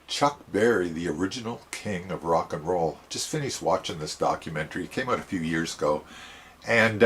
Chuck Berry, the original king of rock and roll. Just finished watching this documentary. It came out a few years ago, and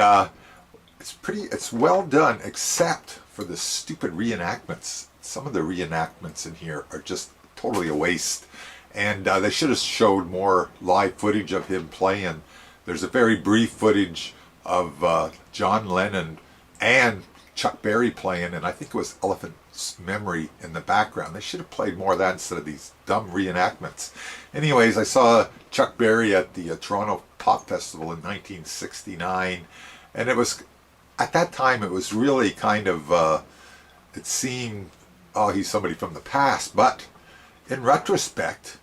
it's well done, except for the stupid reenactments. Some of the reenactments in here are just totally a waste, and they should have showed more live footage of him playing. There's a very brief footage of John Lennon and Chuck Berry playing, and I think it was Elephant's Memory in the background. They should have played more of that instead of these dumb reenactments. Anyways, I saw Chuck Berry at the Toronto Pop Festival in 1969, and it was, at that time, it was really kind of, it seemed, oh, he's somebody from the past, but in retrospect,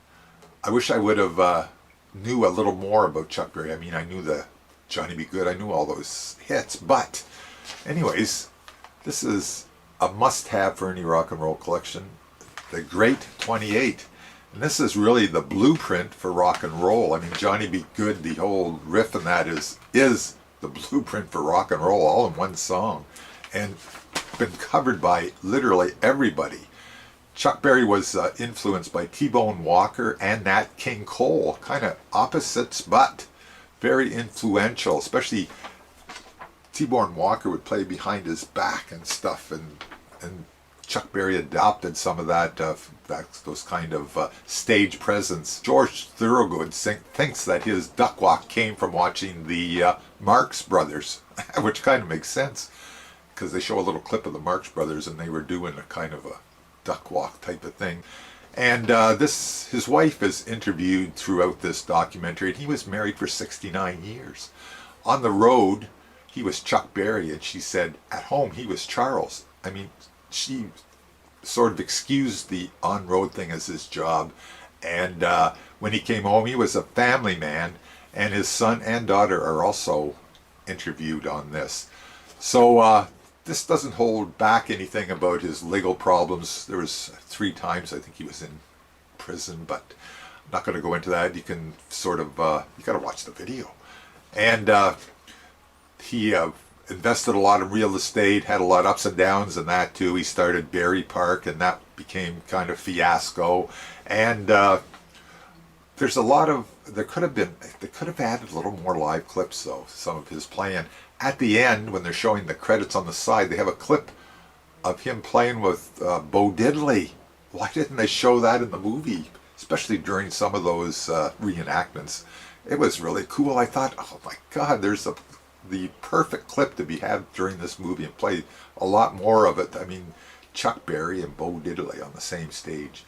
I wish I would have knew a little more about Chuck Berry. I mean, I knew the Johnny B. Good, I knew all those hits, but anyways, this is a must-have for any rock and roll collection, The Great 28. And this is really the blueprint for rock and roll. I mean, Johnny B. Good, the whole riff in that is the blueprint for rock and roll, all in one song, and been covered by literally everybody. Chuck Berry was influenced by T-Bone Walker and Nat King Cole, kind of opposites, but very influential, especially T-Bone Walker would play behind his back and stuff, and Chuck Berry adopted some of that, those kind of stage presence. George Thorogood thinks that his duck walk came from watching the Marx Brothers, which kind of makes sense, because they show a little clip of the Marx Brothers and they were doing a kind of a duck walk type of thing. And his wife is interviewed throughout this documentary, and he was married for 69 years. On the road, he was Chuck Berry, and she said at home he was Charles. I mean, she sort of excused the on-road thing as his job, and when he came home, he was a family man, and his son and daughter are also interviewed on this. So this doesn't hold back anything about his legal problems. There was 3 times I think he was in prison, but I'm not going to go into that. You can sort of, you got to watch the video. And he invested a lot in real estate, had a lot of ups and downs in that too. He started Berry Park, and that became kind of fiasco. And there's a lot of, they could have added a little more live clips though, some of his playing. At the end, when they're showing the credits on the side, they have a clip of him playing with Bo Diddley. Why didn't they show that in the movie, especially during some of those reenactments? It was really cool. I thought, oh my God, there's the perfect clip to be had during this movie, and play a lot more of it. I mean, Chuck Berry and Bo Diddley on the same stage.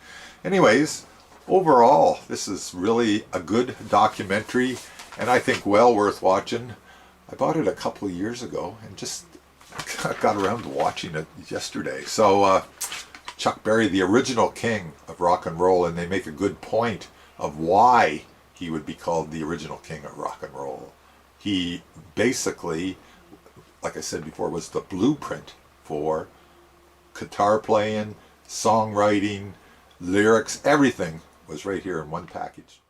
Anyways, overall, this is really a good documentary, and I think well worth watching. I bought it a couple of years ago and just got around to watching it yesterday. So Chuck Berry, the original king of rock and roll, and they make a good point of why he would be called the original king of rock and roll. He basically, like I said before, was the blueprint for guitar playing, songwriting, lyrics, everything was right here in one package.